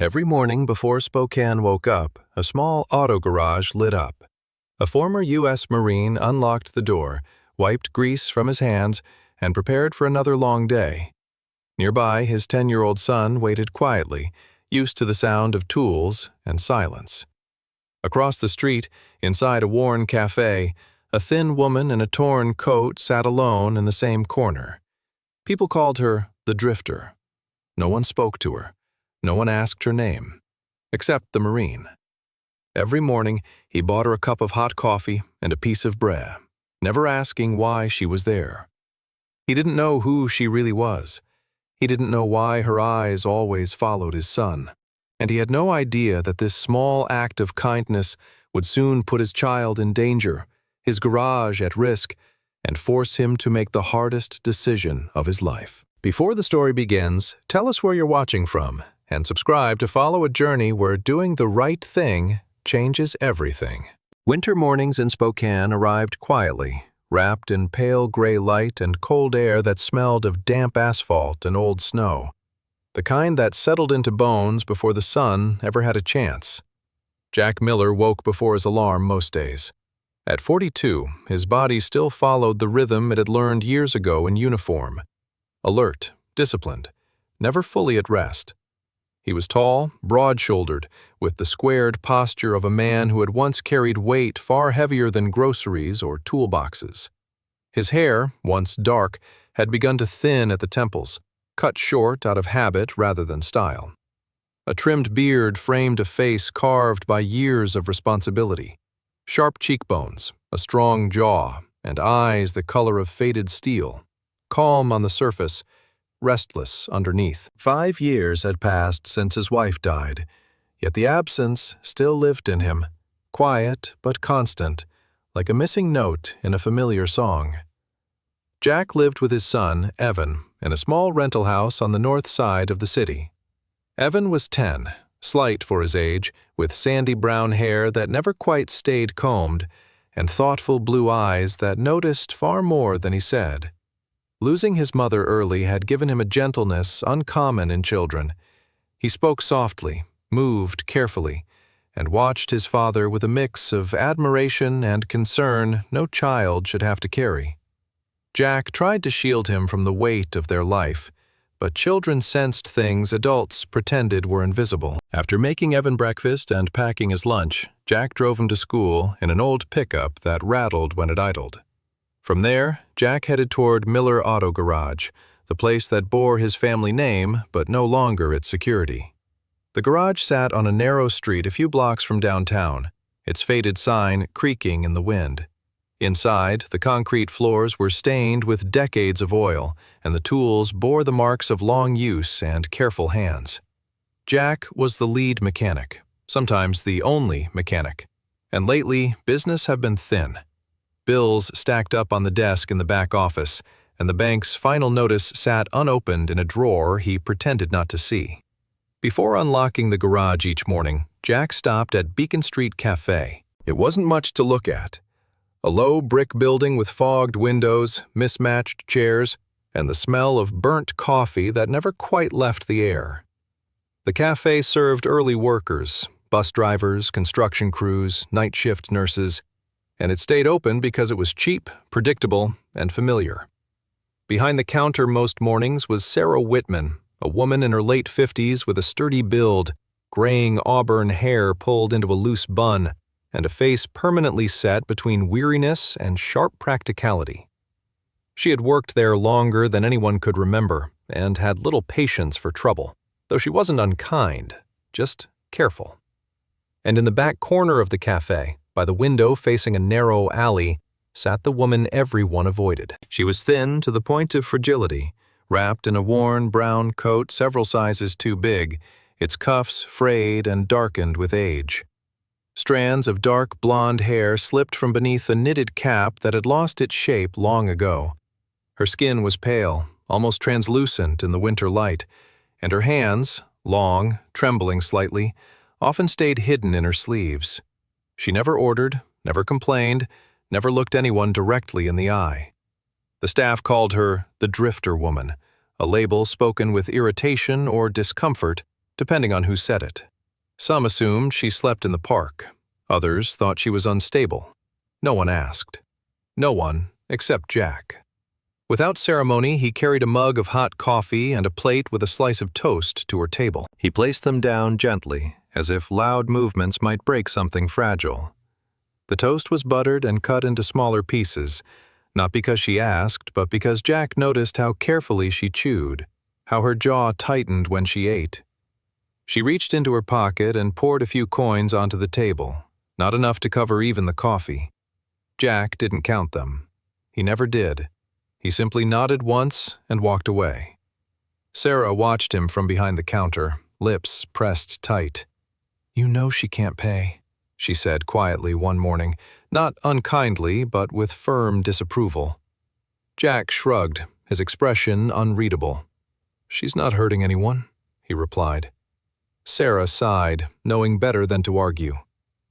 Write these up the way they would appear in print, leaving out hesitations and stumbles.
Every morning before Spokane woke up, a small auto garage lit up. A former U.S. Marine unlocked the door, wiped grease from his hands, and prepared for another long day. Nearby, his 10-year-old son waited quietly, used to the sound of tools and silence. Across the street, inside a worn café, a thin woman in a torn coat sat alone in the same corner. People called her the Drifter. No one spoke to her. No one asked her name, except the Marine. Every morning, he bought her a cup of hot coffee and a piece of bread, never asking why she was there. He didn't know who she really was. He didn't know why her eyes always followed his son. And he had no idea that this small act of kindness would soon put his child in danger, his garage at risk, and force him to make the hardest decision of his life. Before the story begins, tell us where you're watching from, and subscribe to follow a journey where doing the right thing changes everything. Winter mornings in Spokane arrived quietly, wrapped in pale gray light and cold air that smelled of damp asphalt and old snow, the kind that settled into bones before the sun ever had a chance. Jack Miller woke before his alarm most days. At 42, his body still followed the rhythm it had learned years ago in uniform. Alert, disciplined, never fully at rest. He was tall, broad-shouldered, with the squared posture of a man who had once carried weight far heavier than groceries or toolboxes. His hair, once dark, had begun to thin at the temples, cut short out of habit rather than style. A trimmed beard framed a face carved by years of responsibility. Sharp cheekbones, a strong jaw, and eyes the color of faded steel. Calm on the surface, restless underneath. 5 years had passed since his wife died, yet the absence still lived in him, quiet but constant, like a missing note in a familiar song. Jack lived with his son, Evan, in a small rental house on the north side of the city. Evan was 10, slight for his age, with sandy brown hair that never quite stayed combed, and thoughtful blue eyes that noticed far more than he said. Losing his mother early had given him a gentleness uncommon in children. He spoke softly, moved carefully, and watched his father with a mix of admiration and concern no child should have to carry. Jack tried to shield him from the weight of their life, but children sensed things adults pretended were invisible. After making Evan breakfast and packing his lunch, Jack drove him to school in an old pickup that rattled when it idled. From there, Jack headed toward Miller Auto Garage, the place that bore his family name but no longer its security. The garage sat on a narrow street a few blocks from downtown, its faded sign creaking in the wind. Inside, the concrete floors were stained with decades of oil, and the tools bore the marks of long use and careful hands. Jack was the lead mechanic, sometimes the only mechanic, and lately business had been thin. Bills stacked up on the desk in the back office, and the bank's final notice sat unopened in a drawer he pretended not to see. Before unlocking the garage each morning, Jack stopped at Beacon Street Café. It wasn't much to look at. A low brick building with fogged windows, mismatched chairs, and the smell of burnt coffee that never quite left the air. The café served early workers, bus drivers, construction crews, night shift nurses, and it stayed open because it was cheap, predictable, and familiar. Behind the counter most mornings was Sarah Whitman, a woman in her late 50s with a sturdy build, graying auburn hair pulled into a loose bun, and a face permanently set between weariness and sharp practicality. She had worked there longer than anyone could remember and had little patience for trouble, though she wasn't unkind, just careful. And in the back corner of the cafe, by the window facing a narrow alley, sat the woman everyone avoided. She was thin to the point of fragility, wrapped in a worn brown coat several sizes too big, its cuffs frayed and darkened with age. Strands of dark blonde hair slipped from beneath a knitted cap that had lost its shape long ago. Her skin was pale, almost translucent in the winter light, and her hands, long, trembling slightly, often stayed hidden in her sleeves. She never ordered, never complained, never looked anyone directly in the eye. The staff called her the Drifter Woman, a label spoken with irritation or discomfort, depending on who said it. Some assumed she slept in the park. Others thought she was unstable. No one asked. No one except Jack. Without ceremony, he carried a mug of hot coffee and a plate with a slice of toast to her table. He placed them down gently, as if loud movements might break something fragile. The toast was buttered and cut into smaller pieces, not because she asked, but because Jack noticed how carefully she chewed, how her jaw tightened when she ate. She reached into her pocket and poured a few coins onto the table, not enough to cover even the coffee. Jack didn't count them. He never did. He simply nodded once and walked away. Sarah watched him from behind the counter, lips pressed tight. "You know she can't pay," she said quietly one morning, not unkindly, but with firm disapproval. Jack shrugged, his expression unreadable. "She's not hurting anyone," he replied. Sarah sighed, knowing better than to argue.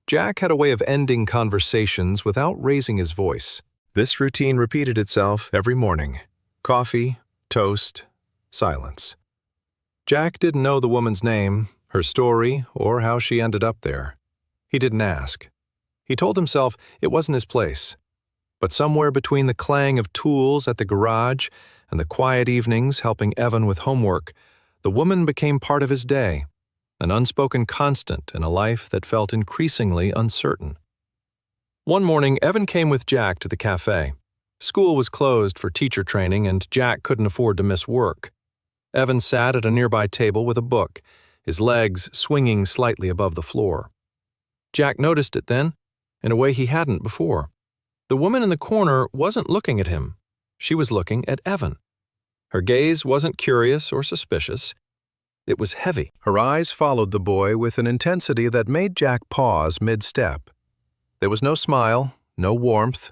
Jack had a way of ending conversations without raising his voice. This routine repeated itself every morning. Coffee, toast, silence. Jack didn't know the woman's name, her story, or how she ended up there. He didn't ask. He told himself it wasn't his place. But somewhere between the clang of tools at the garage and the quiet evenings helping Evan with homework, the woman became part of his day, an unspoken constant in a life that felt increasingly uncertain. One morning, Evan came with Jack to the café. School was closed for teacher training, and Jack couldn't afford to miss work. Evan sat at a nearby table with a book, his legs swinging slightly above the floor. Jack noticed it then, in a way he hadn't before. The woman in the corner wasn't looking at him. She was looking at Evan. Her gaze wasn't curious or suspicious. It was heavy. Her eyes followed the boy with an intensity that made Jack pause mid-step. There was no smile, no warmth,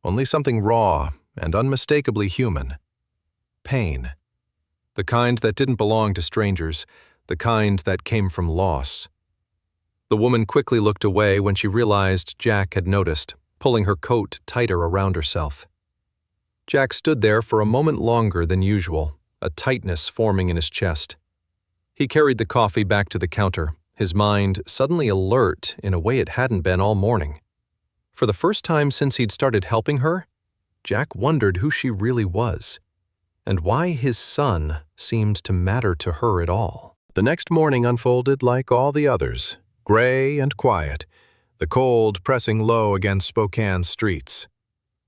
only something raw and unmistakably human. Pain. The kind that didn't belong to strangers, the kind that came from loss. The woman quickly looked away when she realized Jack had noticed, pulling her coat tighter around herself. Jack stood there for a moment longer than usual, a tightness forming in his chest. He carried the coffee back to the counter, his mind suddenly alert in a way it hadn't been all morning. For the first time since he'd started helping her, Jack wondered who she really was, and why his son seemed to matter to her at all. The next morning unfolded like all the others, gray and quiet, the cold pressing low against Spokane's streets.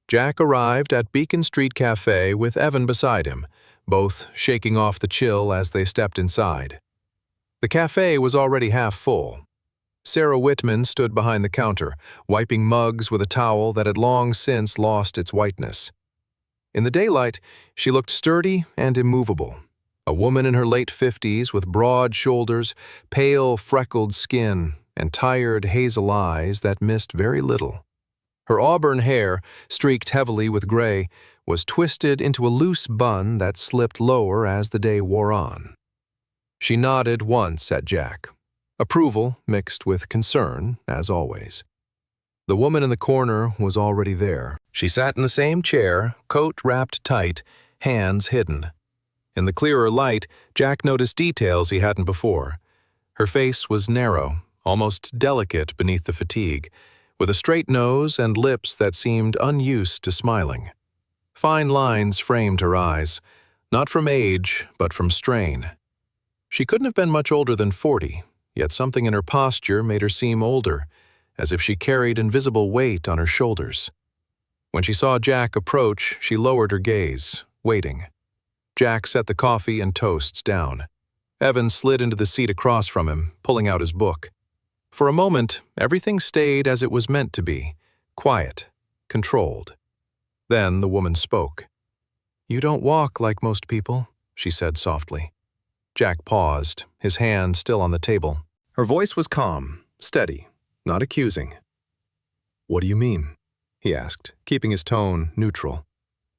Jack arrived at Beacon Street Café with Evan beside him, both shaking off the chill as they stepped inside. The café was already half full. Sarah Whitman stood behind the counter, wiping mugs with a towel that had long since lost its whiteness. In the daylight, she looked sturdy and immovable, a woman in her late 50s with broad shoulders, pale, freckled skin, and tired hazel eyes that missed very little. Her auburn hair, streaked heavily with gray, was twisted into a loose bun that slipped lower as the day wore on. She nodded once at Jack. Approval mixed with concern, as always. The woman in the corner was already there. She sat in the same chair, coat wrapped tight, hands hidden. In the clearer light, Jack noticed details he hadn't before. Her face was narrow, almost delicate beneath the fatigue, with a straight nose and lips that seemed unused to smiling. Fine lines framed her eyes, not from age, but from strain. She couldn't have been much older than 40, yet something in her posture made her seem older, as if she carried invisible weight on her shoulders. When she saw Jack approach, she lowered her gaze, waiting. Jack set the coffee and toasts down. Evan slid into the seat across from him, pulling out his book. For a moment, everything stayed as it was meant to be, quiet, controlled. Then the woman spoke. "You don't walk like most people," she said softly. Jack paused, his hand still on the table. Her voice was calm, steady, not accusing. "What do you mean?" he asked, keeping his tone neutral.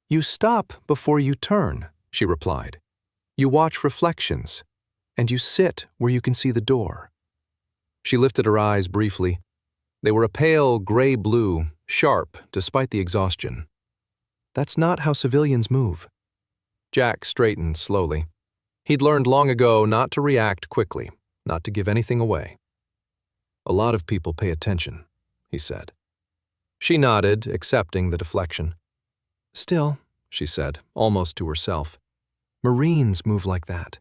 "You stop before you turn," she replied. "You watch reflections, and you sit where you can see the door." She lifted her eyes briefly. They were a pale gray-blue, sharp despite the exhaustion. "That's not how civilians move." Jack straightened slowly. He'd learned long ago not to react quickly, not to give anything away. "A lot of people pay attention," he said. She nodded, accepting the deflection. "Still," she said, almost to herself, "Marines move like that."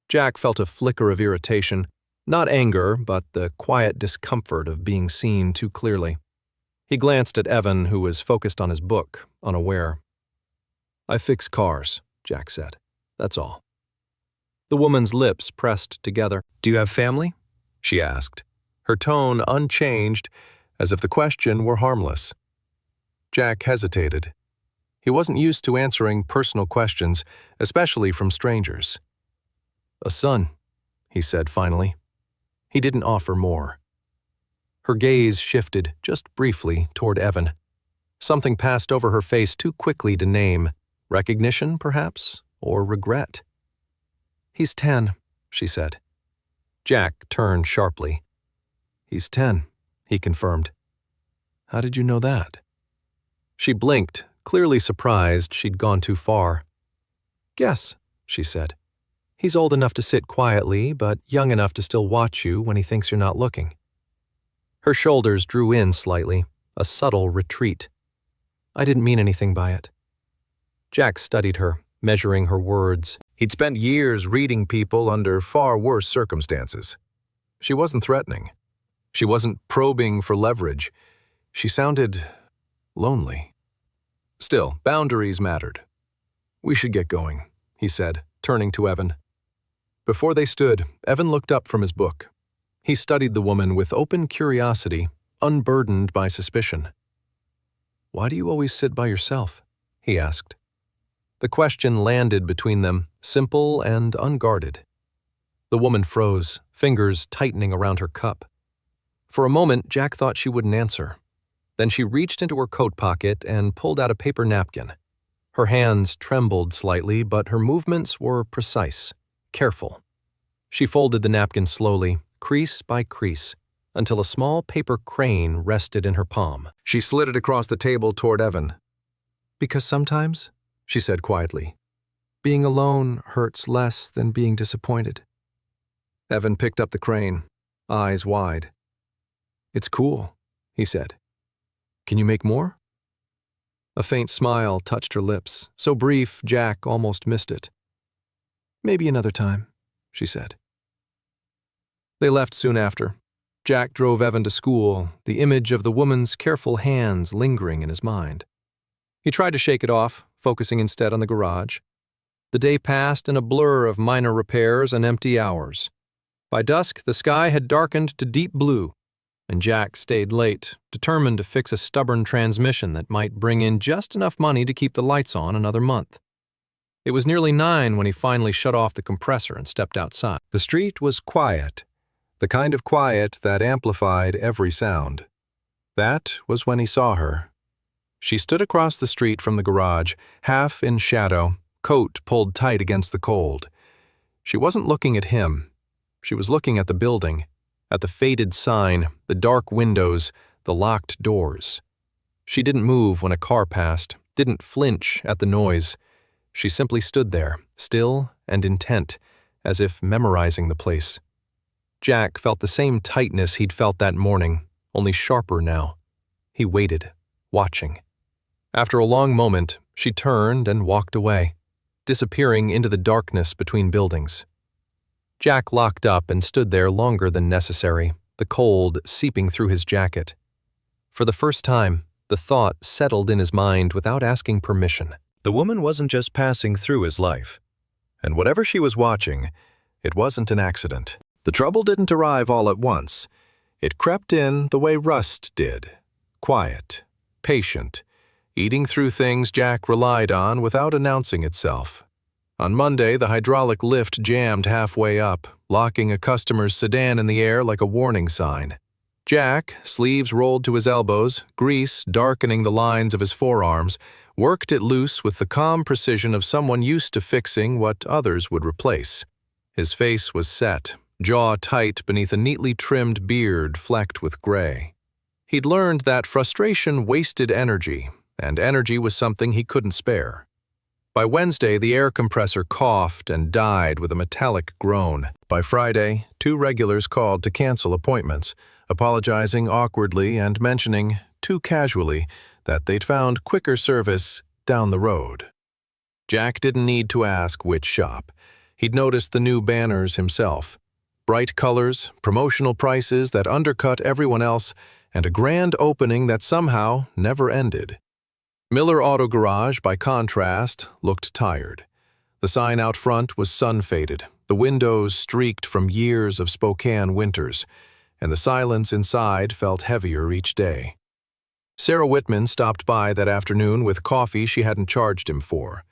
Jack felt a flicker of irritation, not anger, but the quiet discomfort of being seen too clearly. He glanced at Evan, who was focused on his book, unaware. "I fix cars," Jack said. "That's all." The woman's lips pressed together. "Do you have family?" she asked, her tone unchanged, as if the question were harmless. Jack hesitated. He wasn't used to answering personal questions, especially from strangers. "A son," he said finally. He didn't offer more. Her gaze shifted, just briefly, toward Evan. Something passed over her face too quickly to name. Recognition, perhaps, or regret. "He's 10, she said. Jack turned sharply. "He's 10, he confirmed. "How did you know that?" She blinked, clearly surprised she'd gone too far. "Guess," she said. "He's old enough to sit quietly, but young enough to still watch you when he thinks you're not looking." Her shoulders drew in slightly, a subtle retreat. "I didn't mean anything by it." Jack studied her, measuring her words. He'd spent years reading people under far worse circumstances. She wasn't threatening. She wasn't probing for leverage. She sounded lonely. Still, boundaries mattered. "We should get going," he said, turning to Evan. Before they stood, Evan looked up from his book. He studied the woman with open curiosity, unburdened by suspicion. "Why do you always sit by yourself?" he asked. The question landed between them, simple and unguarded. The woman froze, fingers tightening around her cup. For a moment, Jack thought she wouldn't answer. Then she reached into her coat pocket and pulled out a paper napkin. Her hands trembled slightly, but her movements were precise, careful. She folded the napkin slowly, crease by crease, until a small paper crane rested in her palm. She slid it across the table toward Evan. "Because sometimes," she said quietly, "being alone hurts less than being disappointed." Evan picked up the crane, eyes wide. "It's cool," he said. "Can you make more?" A faint smile touched her lips, so brief Jack almost missed it. "Maybe another time," she said. They left soon after. Jack drove Evan to school, the image of the woman's careful hands lingering in his mind. He tried to shake it off, focusing instead on the garage. The day passed in a blur of minor repairs and empty hours. By dusk, the sky had darkened to deep blue, and Jack stayed late, determined to fix a stubborn transmission that might bring in just enough money to keep the lights on another month. It was nearly 9 when he finally shut off the compressor and stepped outside. The street was quiet, the kind of quiet that amplified every sound. That was when he saw her. She stood across the street from the garage, half in shadow, coat pulled tight against the cold. She wasn't looking at him. She was looking at the building, at the faded sign, the dark windows, the locked doors. She didn't move when a car passed, didn't flinch at the noise. She simply stood there, still and intent, as if memorizing the place. Jack felt the same tightness he'd felt that morning, only sharper now. He waited, watching. After a long moment, she turned and walked away, disappearing into the darkness between buildings. Jack locked up and stood there longer than necessary, the cold seeping through his jacket. For the first time, the thought settled in his mind without asking permission. The woman wasn't just passing through his life. And whatever she was watching, it wasn't an accident. The trouble didn't arrive all at once. It crept in the way rust did. Quiet, patient, eating through things Jack relied on without announcing itself. On Monday, the hydraulic lift jammed halfway up, locking a customer's sedan in the air like a warning sign. Jack, sleeves rolled to his elbows, grease darkening the lines of his forearms, worked it loose with the calm precision of someone used to fixing what others would replace. His face was set, jaw tight beneath a neatly trimmed beard flecked with gray. He'd learned that frustration wasted energy, and energy was something he couldn't spare. By Wednesday, the air compressor coughed and died with a metallic groan. By Friday, 2 regulars called to cancel appointments, apologizing awkwardly and mentioning, too casually, that they'd found quicker service down the road. Jack didn't need to ask which shop. He'd noticed the new banners himself. Bright colors, promotional prices that undercut everyone else, and a grand opening that somehow never ended. Miller Auto Garage, by contrast, looked tired. The sign out front was sun-faded, the windows streaked from years of Spokane winters, and the silence inside felt heavier each day. Sarah Whitman stopped by that afternoon with coffee she hadn't charged him for.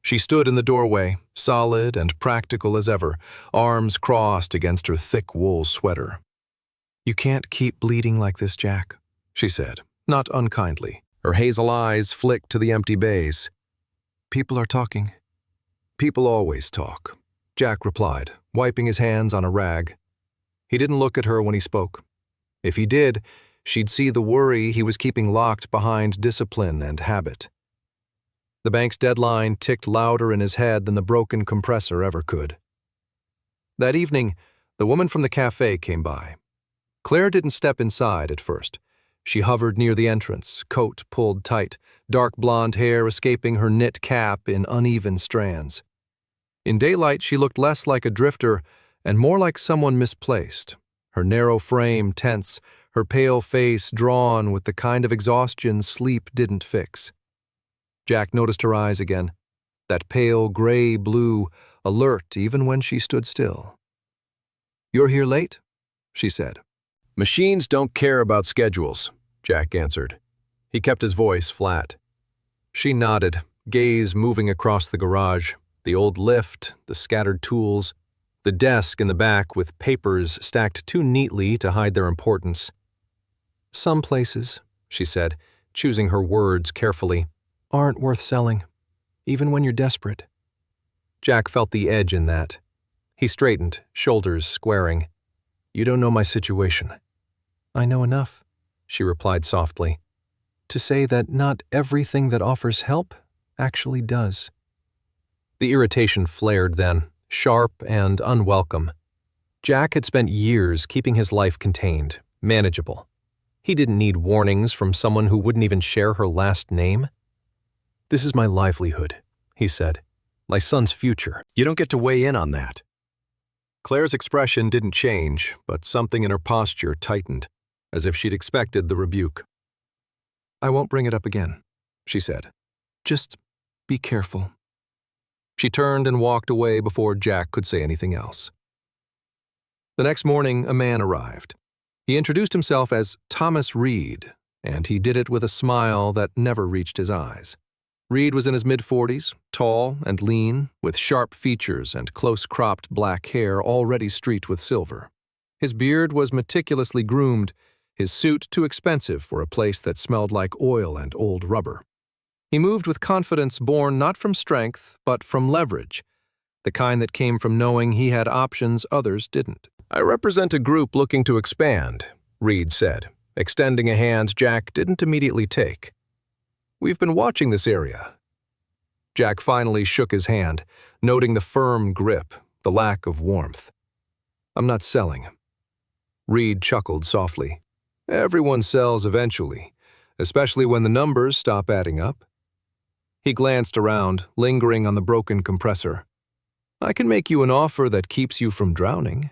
She stood in the doorway, solid and practical as ever, arms crossed against her thick wool sweater. "You can't keep bleeding like this, Jack," she said, not unkindly. Her hazel eyes flicked to the empty bays. "People are talking." "People always talk," Jack replied, wiping his hands on a rag. He didn't look at her when he spoke. If he did, she'd see the worry he was keeping locked behind discipline and habit. The bank's deadline ticked louder in his head than the broken compressor ever could. That evening, the woman from the café came by. Claire didn't step inside at first. She hovered near the entrance, coat pulled tight, dark blonde hair escaping her knit cap in uneven strands. In daylight, she looked less like a drifter and more like someone misplaced, her narrow frame tense, her pale face drawn with the kind of exhaustion sleep didn't fix. Jack noticed her eyes again, that pale gray blue, alert even when she stood still. "You're here late?" she said. "Machines don't care about schedules," Jack answered. He kept his voice flat. She nodded, gaze moving across the garage, the old lift, the scattered tools, the desk in the back with papers stacked too neatly to hide their importance. "Some places," she said, choosing her words carefully, "aren't worth selling, even when you're desperate." Jack felt the edge in that. He straightened, shoulders squaring. "You don't know my situation." "I know enough," she replied softly, "to say that not everything that offers help actually does." The irritation flared then, sharp and unwelcome. Jack had spent years keeping his life contained, manageable. He didn't need warnings from someone who wouldn't even share her last name. "This is my livelihood," he said. "My son's future. You don't get to weigh in on that." Claire's expression didn't change, but something in her posture tightened, as if she'd expected the rebuke. "I won't bring it up again," she said. "Just be careful." She turned and walked away before Jack could say anything else. The next morning, a man arrived. He introduced himself as Thomas Reed, and he did it with a smile that never reached his eyes. Reed was in his mid-40s, tall and lean, with sharp features and close-cropped black hair already streaked with silver. His beard was meticulously groomed, his suit too expensive for a place that smelled like oil and old rubber. He moved with confidence born not from strength, but from leverage, the kind that came from knowing he had options others didn't. "I represent a group looking to expand," Reed said, extending a hand Jack didn't immediately take. "We've been watching this area." Jack finally shook his hand, noting the firm grip, the lack of warmth. "I'm not selling." Reed chuckled softly. "Everyone sells eventually, especially when the numbers stop adding up." He glanced around, lingering on the broken compressor. "I can make you an offer that keeps you from drowning."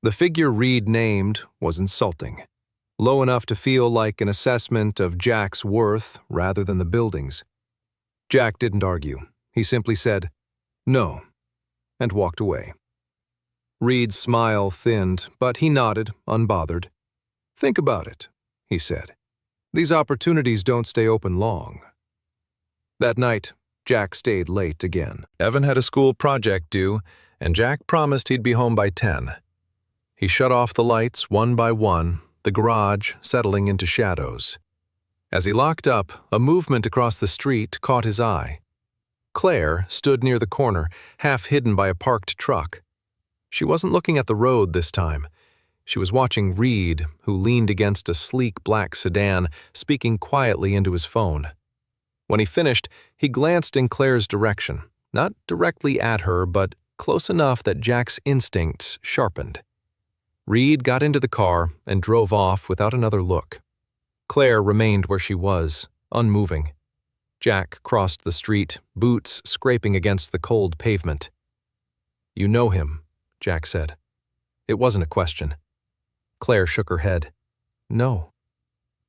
The figure Reed named was insulting, low enough to feel like an assessment of Jack's worth rather than the building's. Jack didn't argue. He simply said, "No," and walked away. Reed's smile thinned, but he nodded, unbothered. "Think about it," he said. "These opportunities don't stay open long." That night, Jack stayed late again. Evan had a school project due, and Jack promised he'd be home by 10. He shut off the lights one by one, the garage settling into shadows. As he locked up, a movement across the street caught his eye. Claire stood near the corner, half hidden by a parked truck. She wasn't looking at the road this time. She was watching Reed, who leaned against a sleek black sedan, speaking quietly into his phone. When he finished, he glanced in Claire's direction, not directly at her, but close enough that Jack's instincts sharpened. Reed got into the car and drove off without another look. Claire remained where she was, unmoving. Jack crossed the street, boots scraping against the cold pavement. "You know him," Jack said. It wasn't a question. Claire shook her head. "No."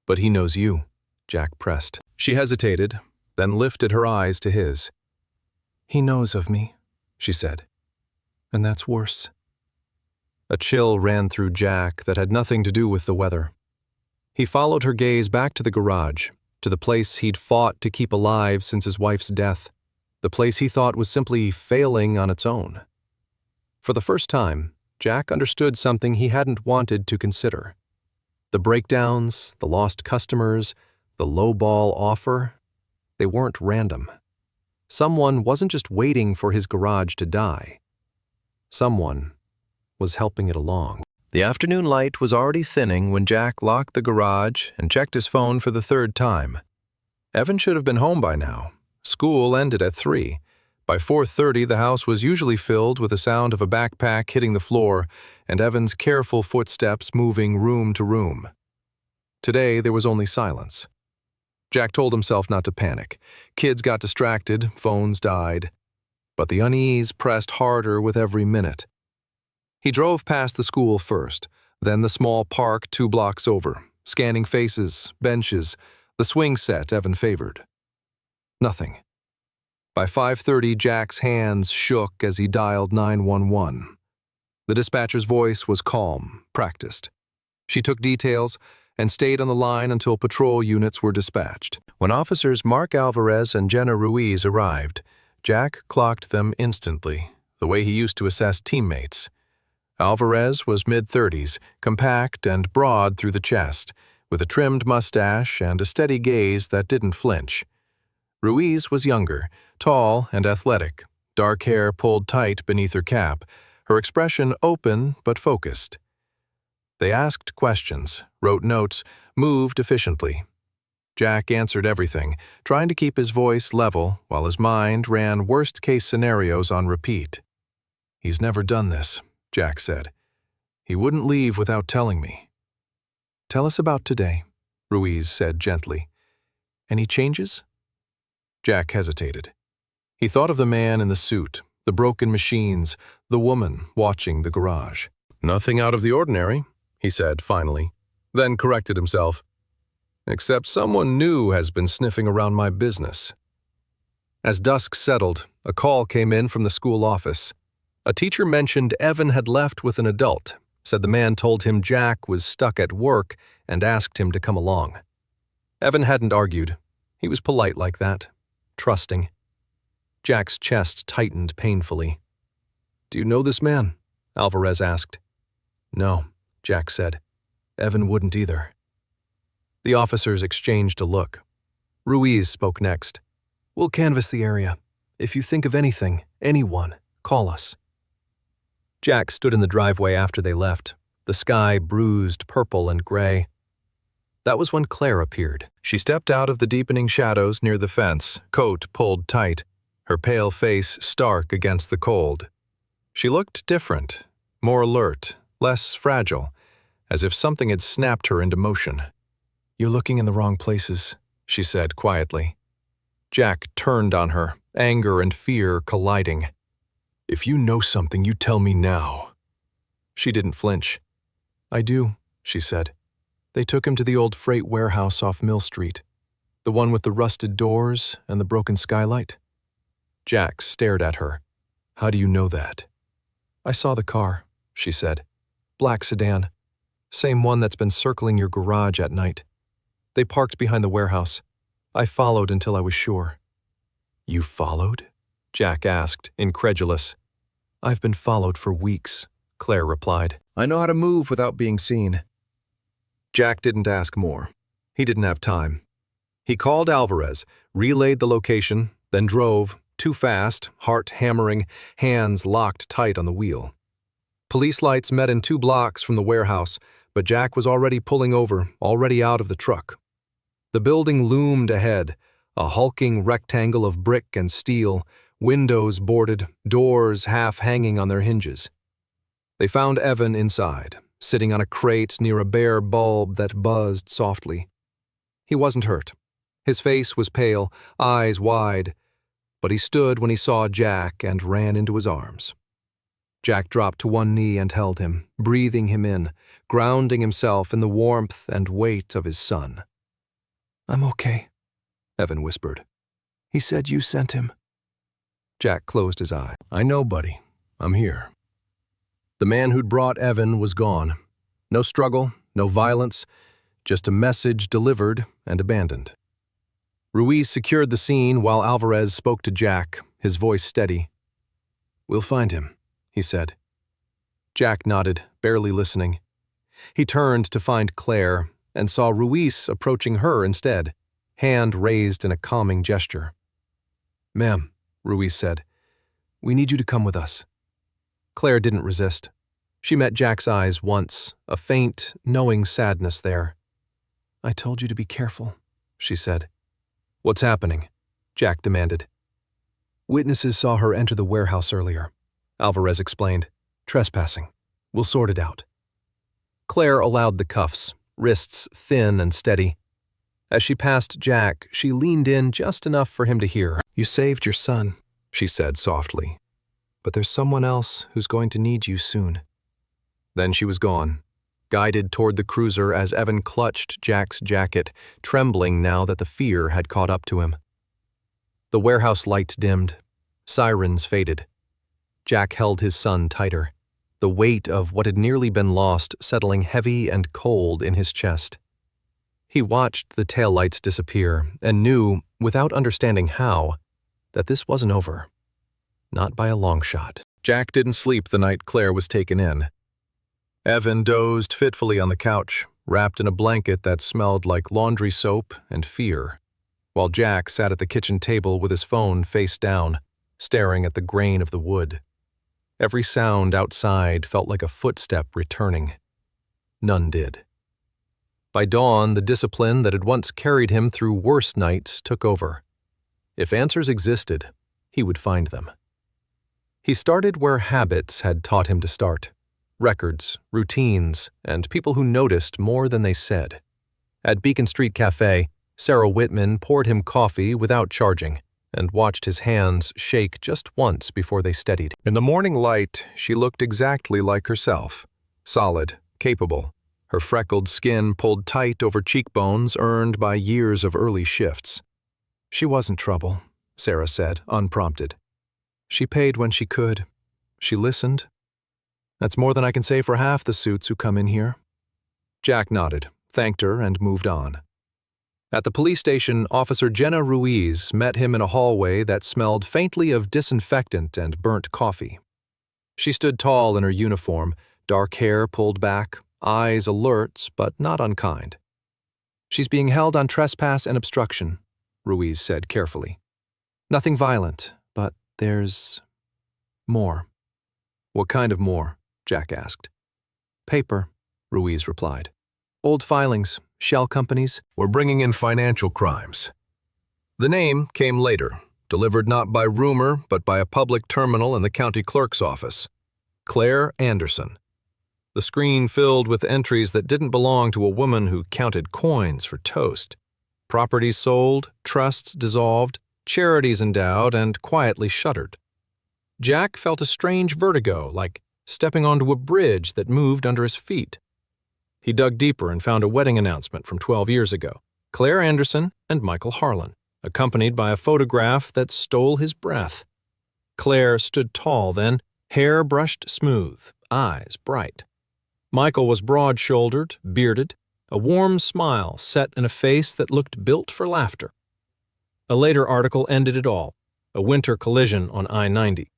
"But he knows you," Jack pressed. She hesitated, then lifted her eyes to his. "He knows of me," she said. "And that's worse." A chill ran through Jack that had nothing to do with the weather. He followed her gaze back to the garage, to the place he'd fought to keep alive since his wife's death, the place he thought was simply failing on its own. For the first time, Jack understood something he hadn't wanted to consider. The breakdowns, the lost customers, the low-ball offer, they weren't random. Someone wasn't just waiting for his garage to die. Someone was helping it along. The afternoon light was already thinning when Jack locked the garage and checked his phone for the third time. Evan should have been home by now. School ended at 3. By 4:30, the house was usually filled with the sound of a backpack hitting the floor and Evan's careful footsteps moving room to room. Today, there was only silence. Jack told himself not to panic. Kids got distracted, phones died. But the unease pressed harder with every minute. He drove past the school first, then the small park 2 blocks over, scanning faces, benches, the swing set Evan favored. Nothing. By 5:30, Jack's hands shook as he dialed 911. The dispatcher's voice was calm, practiced. She took details and stayed on the line until patrol units were dispatched. When officers Mark Alvarez and Jenna Ruiz arrived, Jack clocked them instantly, the way he used to assess teammates. Alvarez was mid-30s, compact and broad through the chest, with a trimmed mustache and a steady gaze that didn't flinch. Ruiz was younger, tall and athletic, dark hair pulled tight beneath her cap, her expression open but focused. They asked questions, wrote notes, moved efficiently. Jack answered everything, trying to keep his voice level while his mind ran worst-case scenarios on repeat. "He's never done this," Jack said. "He wouldn't leave without telling me." "Tell us about today," Ruiz said gently. "Any changes?" Jack hesitated. He thought of the man in the suit, the broken machines, the woman watching the garage. "Nothing out of the ordinary," he said finally, then corrected himself. "Except someone new has been sniffing around my business." As dusk settled, a call came in from the school office. A teacher mentioned Evan had left with an adult, said the man told him Jack was stuck at work and asked him to come along. Evan hadn't argued. He was polite like that, trusting. Jack's chest tightened painfully. "Do you know this man?" Alvarez asked. "No," Jack said. "Evan wouldn't either." The officers exchanged a look. Ruiz spoke next. "We'll canvass the area. If you think of anything, anyone, call us." Jack stood in the driveway after they left, the sky bruised purple and gray. That was when Claire appeared. She stepped out of the deepening shadows near the fence, coat pulled tight, her pale face stark against the cold. She looked different, more alert, less fragile, as if something had snapped her into motion. "You're looking in the wrong places," she said quietly. Jack turned on her, anger and fear colliding. "If you know something, you tell me now." She didn't flinch. "I do," she said. "They took him to the old freight warehouse off Mill Street, the one with the rusted doors and the broken skylight." Jack stared at her. "How do you know that?" "I saw the car," she said. "Black sedan. Same one that's been circling your garage at night. They parked behind the warehouse. I followed until I was sure." "You followed?" Jack asked, incredulous. "I've been followed for weeks," Claire replied. "I know how to move without being seen." Jack didn't ask more. He didn't have time. He called Alvarez, relayed the location, then drove, too fast, heart hammering, hands locked tight on the wheel. Police lights met in 2 blocks from the warehouse, but Jack was already pulling over, already out of the truck. The building loomed ahead, A hulking rectangle of brick and steel, windows boarded, doors half hanging on their hinges. They found Evan inside, sitting on a crate near a bare bulb that buzzed softly. He wasn't hurt. His face was pale, eyes wide, but he stood when he saw Jack and ran into his arms. Jack dropped to one knee and held him, breathing him in, grounding himself in the warmth and weight of his son. "I'm okay," Evan whispered. "He said you sent him." Jack closed his eye. "I know, buddy. I'm here." The man who'd brought Evan was gone. No struggle, no violence, just a message delivered and abandoned. Ruiz secured the scene while Alvarez spoke to Jack, his voice steady. "We'll find him," he said. Jack nodded, barely listening. He turned to find Claire and saw Ruiz approaching her instead, hand raised in a calming gesture. "Ma'am," Ruiz said, "we need you to come with us." Claire didn't resist. She met Jack's eyes once, a faint, knowing sadness there. "I told you to be careful," she said. "What's happening?" Jack demanded. "Witnesses saw her enter the warehouse earlier," Alvarez explained. "Trespassing. We'll sort it out." Claire allowed the cuffs, wrists thin and steady. As she passed Jack, she leaned in just enough for him to hear. "You saved your son," she said softly. "But there's someone else who's going to need you soon." Then she was gone, guided toward the cruiser as Evan clutched Jack's jacket, trembling now that the fear had caught up to him. The warehouse lights dimmed. Sirens faded. Jack held his son tighter, the weight of what had nearly been lost settling heavy and cold in his chest. He watched the taillights disappear and knew, without understanding how, that this wasn't over. Not by a long shot. Jack didn't sleep the night Claire was taken in. Evan dozed fitfully on the couch, wrapped in a blanket that smelled like laundry soap and fear, while Jack sat at the kitchen table with his phone face down, staring at the grain of the wood. Every sound outside felt like a footstep returning. None did. By dawn, the discipline that had once carried him through worse nights took over. If answers existed, he would find them. He started where habits had taught him to start. Records, routines, and people who noticed more than they said. At Beacon Street Café, Sarah Whitman poured him coffee without charging and watched his hands shake just once before they steadied. In the morning light, she looked exactly like herself. Solid, capable, her freckled skin pulled tight over cheekbones earned by years of early shifts. She wasn't trouble, Sarah said, unprompted. She paid when she could. She listened. That's more than I can say for half the suits who come in here. Jack nodded, thanked her, and moved on. At the police station, Officer Jenna Ruiz met him in a hallway that smelled faintly of disinfectant and burnt coffee. She stood tall in her uniform, dark hair pulled back, eyes alert but not unkind. "She's being held on trespass and obstruction," Ruiz said carefully. "Nothing violent, but there's more." "What kind of more?" Jack asked. "Paper," Ruiz replied. "Old filings, shell companies." "We're bringing in financial crimes." The name came later, delivered not by rumor but by a public terminal in the county clerk's office. Claire Anderson. The screen filled with entries that didn't belong to a woman who counted coins for toast. Properties sold, trusts dissolved, charities endowed, and quietly shuttered. Jack felt a strange vertigo, like stepping onto a bridge that moved under his feet. He dug deeper and found a wedding announcement from 12 years ago. Claire Anderson and Michael Harlan, accompanied by a photograph that stole his breath. Claire stood tall then, hair brushed smooth, eyes bright. Michael was broad-shouldered, bearded, a warm smile set in a face that looked built for laughter. A later article ended it all, a winter collision on I-90.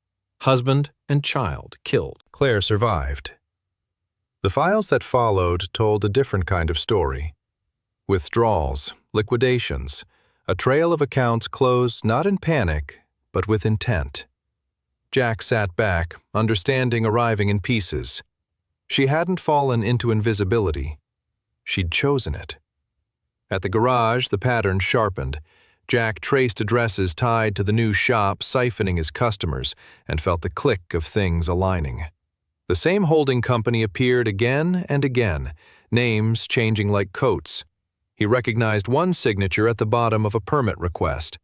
Husband and child killed. Claire survived. The files that followed told a different kind of story. Withdrawals, liquidations, a trail of accounts closed not in panic, but with intent. Jack sat back, understanding arriving in pieces. She hadn't fallen into invisibility. She'd chosen it. At the garage, the pattern sharpened. Jack traced addresses tied to the new shop, siphoning his customers, and felt the click of things aligning. The same holding company appeared again and again, names changing like coats. He recognized one signature at the bottom of a permit request: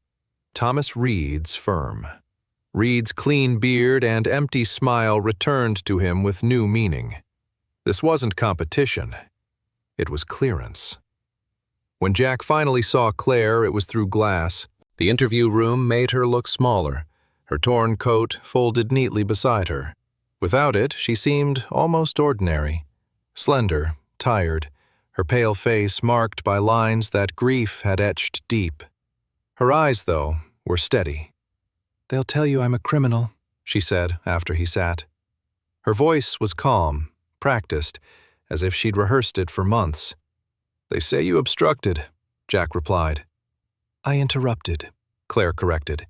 Thomas Reed's firm. Reed's clean beard and empty smile returned to him with new meaning. This wasn't competition. It was clearance. When Jack finally saw Claire, it was through glass. The interview room made her look smaller, her torn coat folded neatly beside her. Without it, she seemed almost ordinary. Slender, tired, her pale face marked by lines that grief had etched deep. Her eyes, though, were steady. "They'll tell you I'm a criminal," she said after he sat. Her voice was calm, practiced, as if she'd rehearsed it for months. "They say you obstructed," Jack replied. "I interrupted," Claire corrected,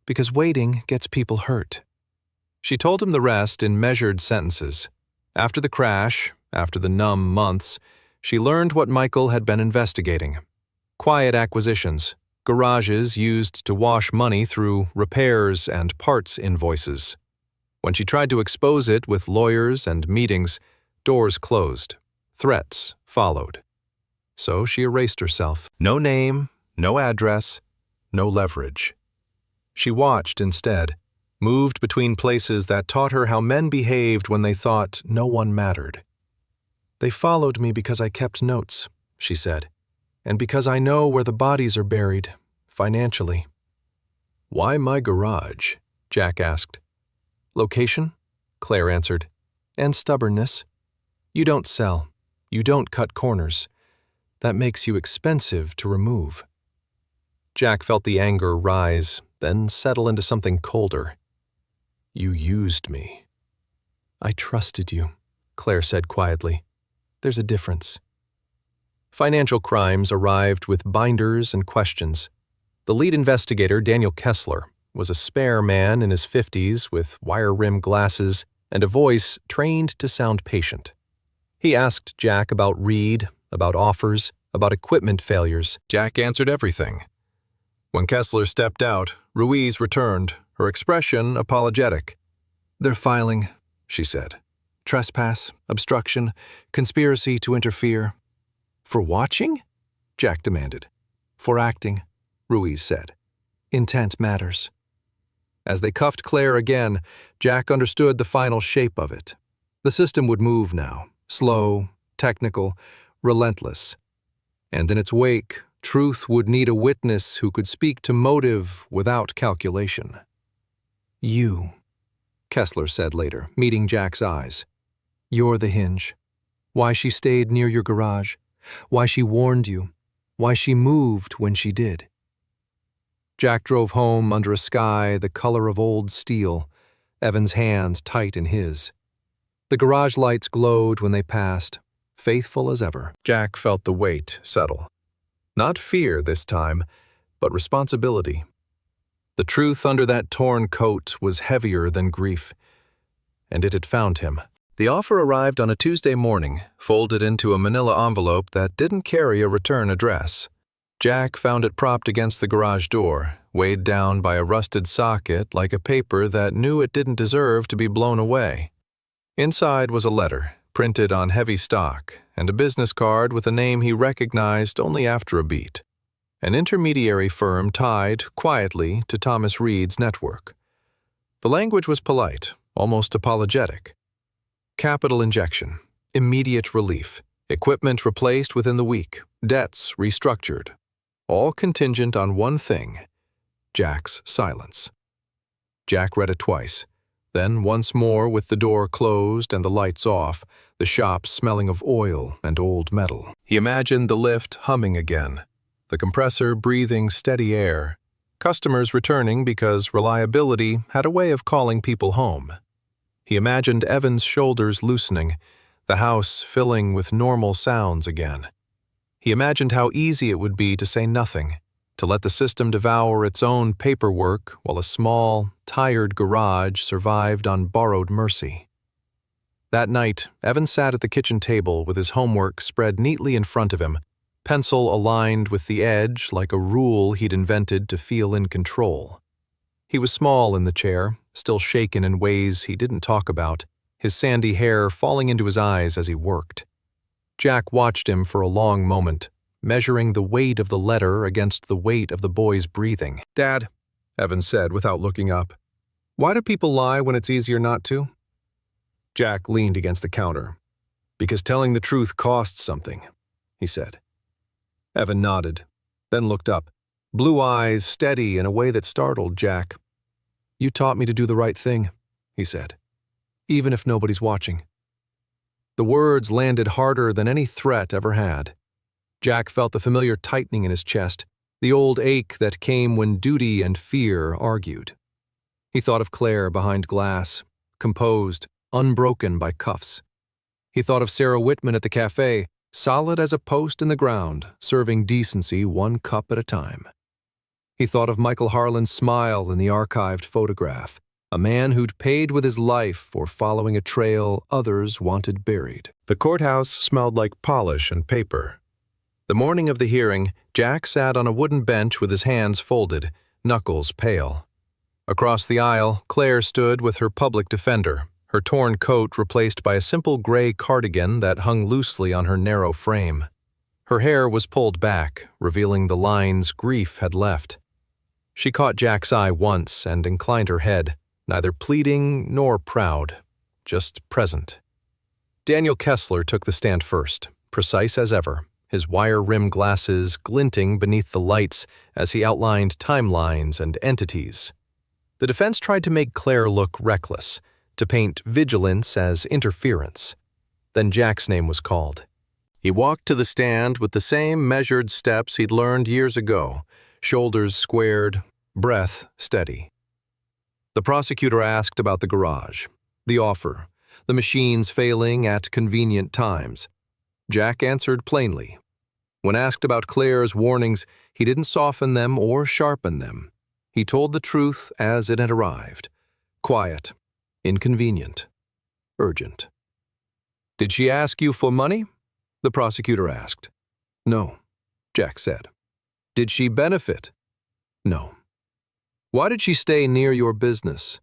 "because waiting gets people hurt." She told him the rest in measured sentences. After the crash, after the numb months, she learned what Michael had been investigating. Quiet acquisitions, garages used to wash money through repairs and parts invoices. When she tried to expose it with lawyers and meetings, doors closed. Threats followed. So she erased herself. No name, no address, no leverage. She watched instead, moved between places that taught her how men behaved when they thought no one mattered. "They followed me because I kept notes," she said, "and because I know where the bodies are buried, financially." "Why my garage?" Jack asked. "Location," Claire answered, "and stubbornness. You don't sell. You don't cut corners. That makes you expensive to remove." Jack felt the anger rise, then settle into something colder. "You used me." "I trusted you," Claire said quietly. "There's a difference." Financial crimes arrived with binders and questions. The lead investigator, Daniel Kessler, was a spare man in his 50s with wire-rimmed glasses and a voice trained to sound patient. He asked Jack about Reed, about offers, about equipment failures. Jack answered everything. When Kessler stepped out, Ruiz returned, her expression apologetic. "They're filing," she said. "Trespass, obstruction, conspiracy to interfere." "For watching?" Jack demanded. "For acting," Ruiz said. "Intent matters." As they cuffed Claire again, Jack understood the final shape of it. The system would move now, slow, technical, relentless. And in its wake, truth would need a witness who could speak to motive without calculation. "You," Kessler said later, meeting Jack's eyes. "You're the hinge. Why she stayed near your garage, why she warned you, why she moved when she did." Jack drove home under a sky the color of old steel, Evan's hand tight in his. The garage lights glowed when they passed, faithful as ever. Jack felt the weight settle. Not fear this time, but responsibility. The truth under that torn coat was heavier than grief, and it had found him. The offer arrived on a Tuesday morning, folded into a manila envelope that didn't carry a return address. Jack found it propped against the garage door, weighed down by a rusted socket like a paper that knew it didn't deserve to be blown away. Inside was a letter, printed on heavy stock, and a business card with a name he recognized only after a beat. An intermediary firm tied, quietly, to Thomas Reed's network. The language was polite, almost apologetic. Capital injection, immediate relief, equipment replaced within the week, debts restructured. All contingent on one thing: Jack's silence. Jack read it twice, then once more with the door closed and the lights off, the shop smelling of oil and old metal. He imagined the lift humming again, the compressor breathing steady air, customers returning because reliability had a way of calling people home. He imagined Evan's shoulders loosening, the house filling with normal sounds again. He imagined how easy it would be to say nothing, to let the system devour its own paperwork while a small, tired garage survived on borrowed mercy. That night, Evan sat at the kitchen table with his homework spread neatly in front of him, pencil aligned with the edge like a rule he'd invented to feel in control. He was small in the chair, still shaken in ways he didn't talk about, his sandy hair falling into his eyes as he worked. Jack watched him for a long moment, measuring the weight of the letter against the weight of the boy's breathing. "Dad," Evan said without looking up, "why do people lie when it's easier not to?" Jack leaned against the counter. "Because telling the truth costs something," he said. Evan nodded, then looked up, blue eyes steady in a way that startled Jack. "You taught me to do the right thing," he said, "even if nobody's watching." The words landed harder than any threat ever had. Jack felt the familiar tightening in his chest, the old ache that came when duty and fear argued. He thought of Claire behind glass, composed, unbroken by cuffs. He thought of Sarah Whitman at the café, solid as a post in the ground, serving decency one cup at a time. He thought of Michael Harlan's smile in the archived photograph, a man who'd paid with his life for following a trail others wanted buried. The courthouse smelled like polish and paper. The morning of the hearing, Jack sat on a wooden bench with his hands folded, knuckles pale. Across the aisle, Claire stood with her public defender, her torn coat replaced by a simple gray cardigan that hung loosely on her narrow frame. Her hair was pulled back, revealing the lines grief had left. She caught Jack's eye once and inclined her head, neither pleading nor proud, just present. Daniel Kessler took the stand first, precise as ever, his wire-rimmed glasses glinting beneath the lights as he outlined timelines and entities. The defense tried to make Claire look reckless, to paint vigilance as interference. Then Jack's name was called. He walked to the stand with the same measured steps he'd learned years ago, shoulders squared, breath steady. The prosecutor asked about the garage, the offer, the machines failing at convenient times. Jack answered plainly. When asked about Claire's warnings, he didn't soften them or sharpen them. He told the truth as it had arrived. Quiet, inconvenient, urgent. "Did she ask you for money?" the prosecutor asked. "No," Jack said. "Did she benefit?" "No." "Why did she stay near your business?"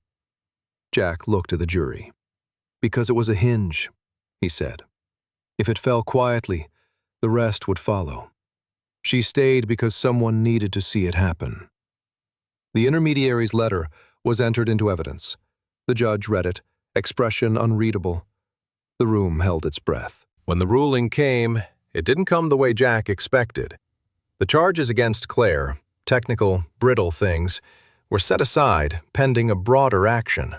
Jack looked at the jury. "Because it was a hinge," he said. "If it fell quietly, the rest would follow. She stayed because someone needed to see it happen." The intermediary's letter was entered into evidence. The judge read it, expression unreadable. The room held its breath. When the ruling came, it didn't come the way Jack expected. The charges against Claire, technical, brittle things, were set aside pending a broader action.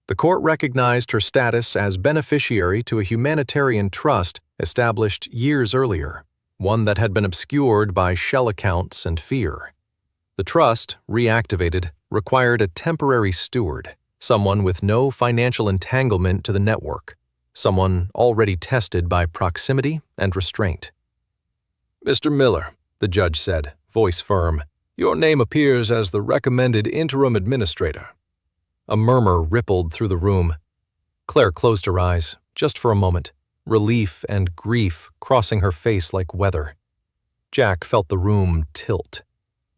The court recognized her status as beneficiary to a humanitarian trust established years earlier, one that had been obscured by shell accounts and fear. The trust, reactivated, required a temporary steward, someone with no financial entanglement to the network, someone already tested by proximity and restraint. "Mr. Miller," the judge said, voice firm, "your name appears as the recommended interim administrator." A murmur rippled through the room. Claire closed her eyes, just for a moment, relief and grief crossing her face like weather. Jack felt the room tilt.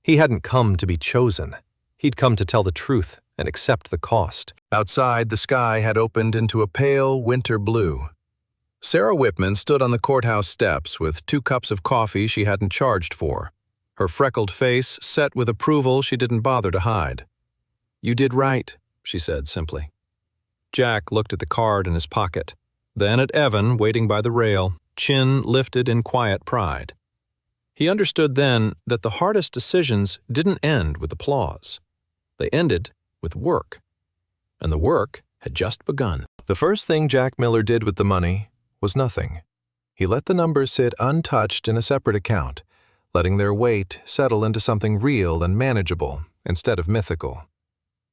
He hadn't come to be chosen. He'd come to tell the truth and accept the cost. Outside, the sky had opened into a pale winter blue. Sarah Whitman stood on the courthouse steps with 2 cups of coffee she hadn't charged for, her freckled face set with approval she didn't bother to hide. "You did right," she said simply. Jack looked at the card in his pocket, then at Evan waiting by the rail, chin lifted in quiet pride. He understood then that the hardest decisions didn't end with applause. They ended with work. And the work had just begun. The first thing Jack Miller did with the money was nothing. He let the numbers sit untouched in a separate account, letting their weight settle into something real and manageable instead of mythical.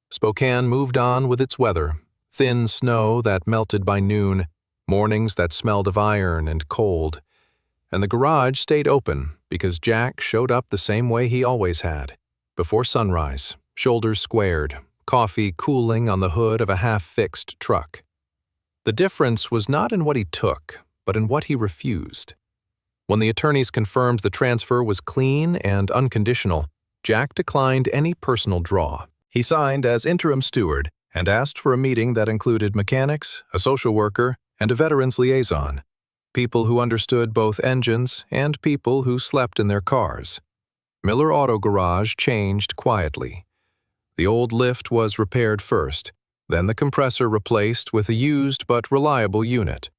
Spokane moved on with its weather, thin snow that melted by noon, mornings that smelled of iron and cold, and the garage stayed open because Jack showed up the same way he always had, before sunrise, shoulders squared, coffee cooling on the hood of a half-fixed truck. The difference was not in what he took, but in what he refused. When the attorneys confirmed the transfer was clean and unconditional, Jack declined any personal draw. He signed as interim steward and asked for a meeting that included mechanics, a social worker, and a veterans liaison, people who understood both engines and people who slept in their cars. Miller Auto Garage changed quietly. The old lift was repaired first, then the compressor replaced with a used but reliable unit.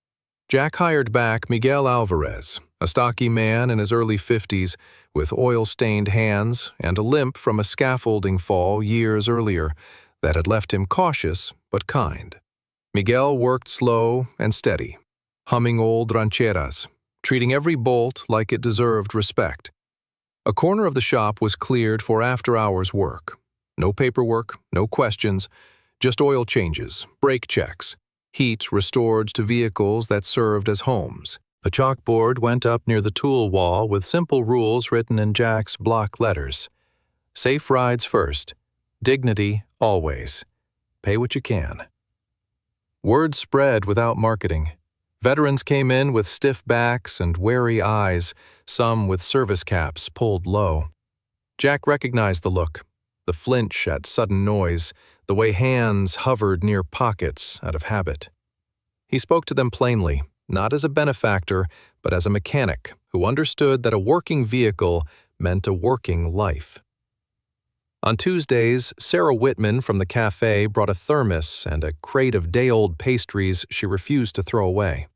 Jack hired back Miguel Alvarez, a stocky man in his early 50s with oil-stained hands and a limp from a scaffolding fall years earlier that had left him cautious but kind. Miguel worked slow and steady, humming old rancheras, treating every bolt like it deserved respect. A corner of the shop was cleared for after-hours work. No paperwork, no questions, just oil changes, brake checks, heat restored to vehicles that served as homes. A chalkboard went up near the tool wall with simple rules written in Jack's block letters. Safe rides first. Dignity always. Pay what you can. Word spread without marketing. Veterans came in with stiff backs and wary eyes, some with service caps pulled low. Jack recognized the look, the flinch at sudden noise, the way hands hovered near pockets out of habit. He spoke to them plainly, not as a benefactor, but as a mechanic who understood that a working vehicle meant a working life. On Tuesdays, Sarah Whitman from the café brought a thermos and a crate of day-old pastries she refused to throw away.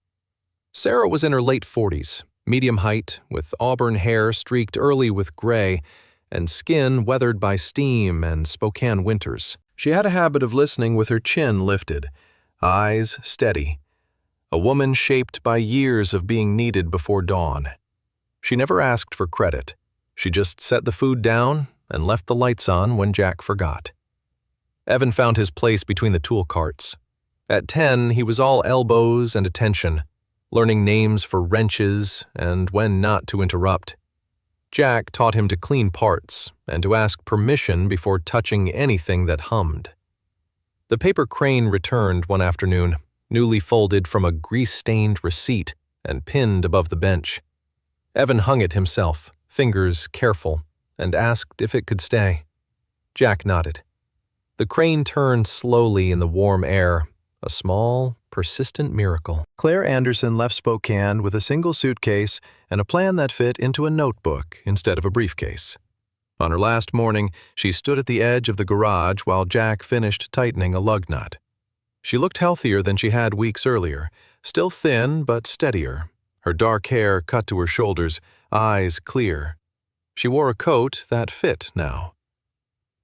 Sarah was in her late 40s, medium height, with auburn hair streaked early with gray, and skin weathered by steam and Spokane winters. She had a habit of listening with her chin lifted, eyes steady. A woman shaped by years of being needed before dawn. She never asked for credit. She just set the food down and left the lights on when Jack forgot. Evan found his place between the tool carts. At 10, he was all elbows and attention, learning names for wrenches and when not to interrupt. Jack taught him to clean parts and to ask permission before touching anything that hummed. The paper crane returned one afternoon, newly folded from a grease-stained receipt and pinned above the bench. Evan hung it himself, fingers careful, and asked if it could stay. Jack nodded. The crane turned slowly in the warm air, a small, persistent miracle. Claire Anderson left Spokane with a single suitcase and a plan that fit into a notebook instead of a briefcase. On her last morning, she stood at the edge of the garage while Jack finished tightening a lug nut. She looked healthier than she had weeks earlier, still thin but steadier, her dark hair cut to her shoulders, eyes clear. She wore a coat that fit now.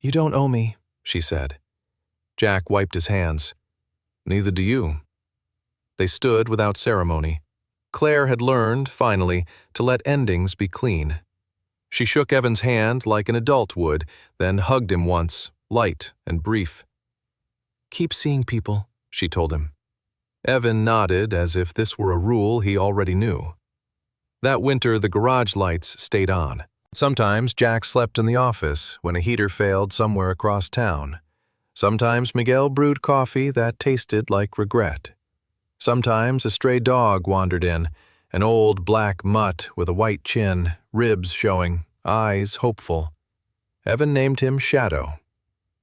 "You don't owe me," she said. Jack wiped his hands. "Neither do you." They stood without ceremony. Claire had learned, finally, to let endings be clean. She shook Evan's hand like an adult would, then hugged him once, light and brief. "Keep seeing people," she told him. Evan nodded as if this were a rule he already knew. That winter, the garage lights stayed on. Sometimes Jack slept in the office when a heater failed somewhere across town. Sometimes Miguel brewed coffee that tasted like regret. Sometimes a stray dog wandered in, an old black mutt with a white chin, ribs showing, eyes hopeful. Evan named him Shadow.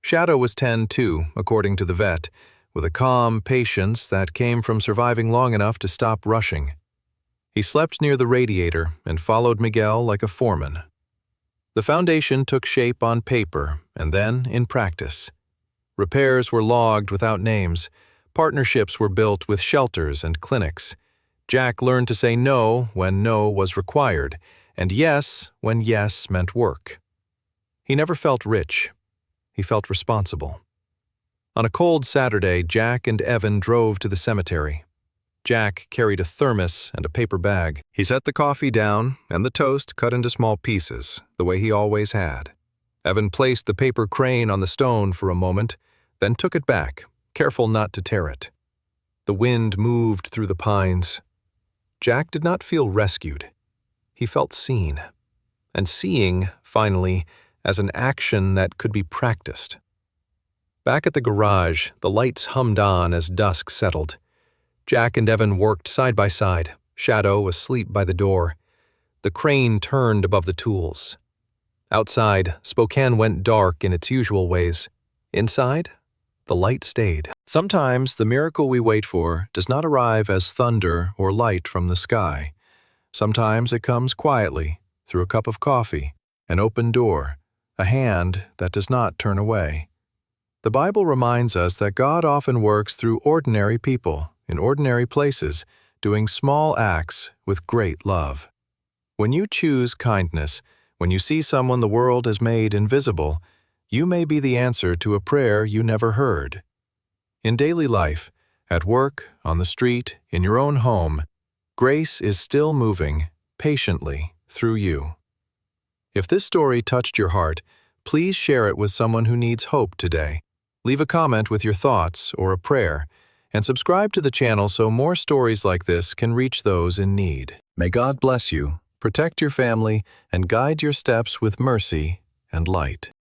Shadow was 10 too, according to the vet, with a calm patience that came from surviving long enough to stop rushing. He slept near the radiator and followed Miguel like a foreman. The foundation took shape on paper and then in practice. Repairs were logged without names. Partnerships were built with shelters and clinics. Jack learned to say no when no was required, and yes when yes meant work. He never felt rich. He felt responsible. On a cold Saturday, Jack and Evan drove to the cemetery. Jack carried a thermos and a paper bag. He set the coffee down and the toast cut into small pieces, the way he always had. Evan placed the paper crane on the stone for a moment, then took it back, careful not to tear it. The wind moved through the pines. Jack did not feel rescued. He felt seen. And seeing, finally, as an action that could be practiced. Back at the garage, the lights hummed on as dusk settled. Jack and Evan worked side by side, Shadow asleep by the door. The crane turned above the tools. Outside, Spokane went dark in its usual ways. Inside, the light stayed. Sometimes the miracle we wait for does not arrive as thunder or light from the sky. Sometimes it comes quietly, through a cup of coffee, an open door, a hand that does not turn away. The Bible reminds us that God often works through ordinary people, in ordinary places, doing small acts with great love. When you choose kindness, when you see someone the world has made invisible, you may be the answer to a prayer you never heard. In daily life, at work, on the street, in your own home, grace is still moving, patiently, through you. If this story touched your heart, please share it with someone who needs hope today. Leave a comment with your thoughts or a prayer, and subscribe to the channel so more stories like this can reach those in need. May God bless you, protect your family, and guide your steps with mercy and light.